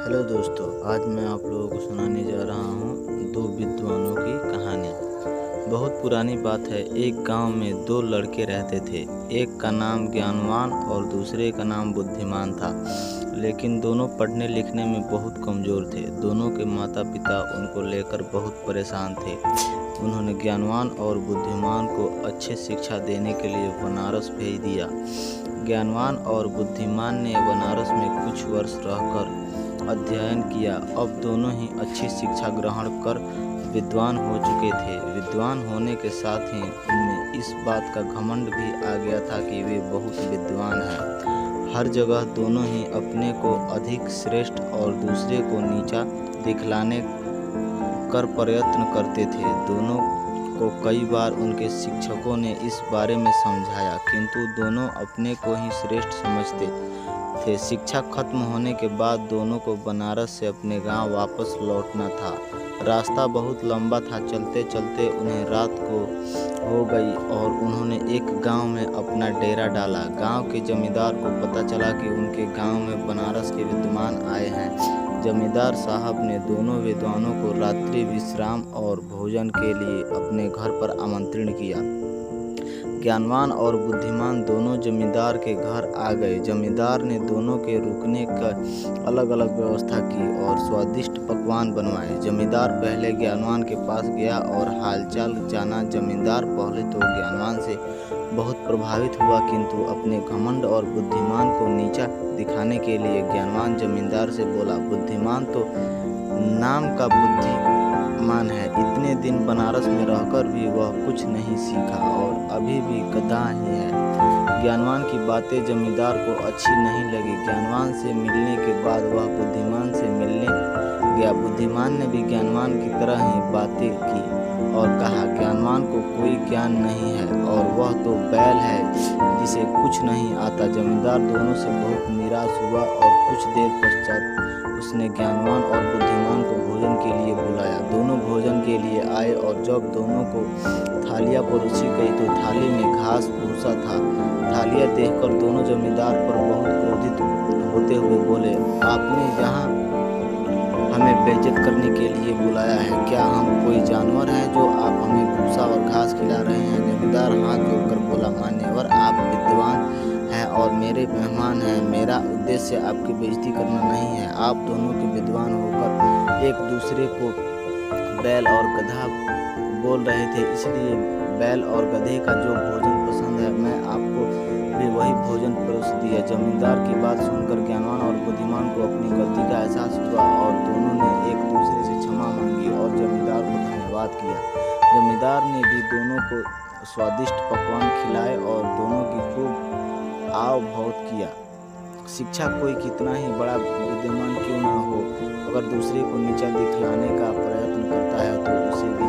Hello दोस्तों, आज मैं आप लोगों को सुनाने जा रहा हूँ दो विद्वानों की कहानी। बहुत पुरानी बात है। एक गांव में दो लड़के रहते थे। एक का नाम ज्ञानवान और दूसरे का नाम बुद्धिमान था, लेकिन दोनों पढ़ने लिखने में बहुत कमज़ोर थे। दोनों के माता पिता उनको लेकर बहुत परेशान थे। उन्होंने ज्ञानवान और बुद्धिमान को अच्छी शिक्षा देने के लिए बनारस भेज दिया। ज्ञानवान और बुद्धिमान ने बनारस में कुछ वर्ष रहकर अध्ययन किया। अब दोनों ही अच्छी शिक्षा ग्रहण कर विद्वान हो चुके थे। विद्वान होने के साथ ही उनमें इस बात का घमंड भी आ गया था कि वे बहुत विद्वान हैं। हर जगह दोनों ही अपने को अधिक श्रेष्ठ और दूसरे को नीचा दिखलाने कर प्रयत्न करते थे। दोनों को कई बार उनके शिक्षकों ने इस बारे में समझाया, किंतु दोनों अपने को ही श्रेष्ठ समझते थे। शिक्षा खत्म होने के बाद दोनों को बनारस से अपने गांव वापस लौटना था। रास्ता बहुत लंबा था। चलते चलते उन्हें रात को हो गई और उन्होंने एक गांव में अपना डेरा डाला। गांव के जमींदार को पता चला कि उनके गांव में बनारस के विद्वान आए हैं। जमींदार साहब ने दोनों विद्वानों को रात्रि विश्राम और भोजन के लिए अपने घर पर आमंत्रित किया। ज्ञानवान और बुद्धिमान दोनों जमींदार के घर आ गए। जमींदार ने दोनों के रुकने का अलग अलग व्यवस्था की और स्वादिष्ट पकवान बनवाए। जमींदार पहले ज्ञानवान के पास गया और हालचाल जाना। जमींदार पहले तो ज्ञानवान से बहुत प्रभावित हुआ, किंतु अपने घमंड और बुद्धिमान को नीचा दिखाने के लिए ज्ञानवान जमींदार से बोला, बुद्धिमान तो नाम का बुद्धिमान है। इतने दिन बनारस में रहकर भी वह कुछ नहीं सीखा और अभी भी गधा ही है। ज्ञानवान की बातें जमींदार को अच्छी नहीं लगी। ज्ञानवान से मिलने के बाद वह बुद्धिमान से मिलने गया। बुद्धिमान ने भी ज्ञानवान की तरह ही बातें की और कहा, ज्ञानवान को कोई ज्ञान नहीं है और वह तो बैल है जिसे कुछ नहीं आता। जमींदार दोनों से बहुत निराश हुआ और कुछ देर पश्चात उसने ज्ञानवान और बुद्धिमान को भोजन के लिए बुलाया। दोनों भोजन के लिए आए और जब दोनों को थालियाँ परोसी गई तो थाली में घास भूसा था। थालियाँ देखकर दोनों जमींदार पर बहुत क्रोधित होते हुए बोले, आपने यहाँ हमें बेइज्जत करने के लिए बुलाया है? क्या हम कोई जानवर हैं जो आप हमें भूसा और घास खिला रहे हैं? जमींदार हाथ जोड़कर बोला, मान्यवर, आप विद्वान हैं और मेरे मेहमान हैं। मेरा उद्देश्य आपकी बेइज्जती करना नहीं है। आप दोनों के विद्वान होकर एक दूसरे को बैल और गधा बोल रहे थे, इसलिए बैल और गधे का जो भोजन पसंद है मैं आपको भी वही भोजन परोस दिया। जमींदार की बात सुनकर ज्ञानवान और बुद्धिमान को अपनी गलती का एहसास हुआ और दोनों ने एक दूसरे से क्षमा मांगी और जमींदार को धन्यवाद किया। जमींदार ने भी दोनों को स्वादिष्ट पकवान खिलाए और दोनों की खूब आव भगत किया। शिक्षा कोई कितना ही बड़ा विद्वान क्यों न हो, अगर दूसरे को नीचा दिखलाने का प्रयत्न करता है तो उसे भी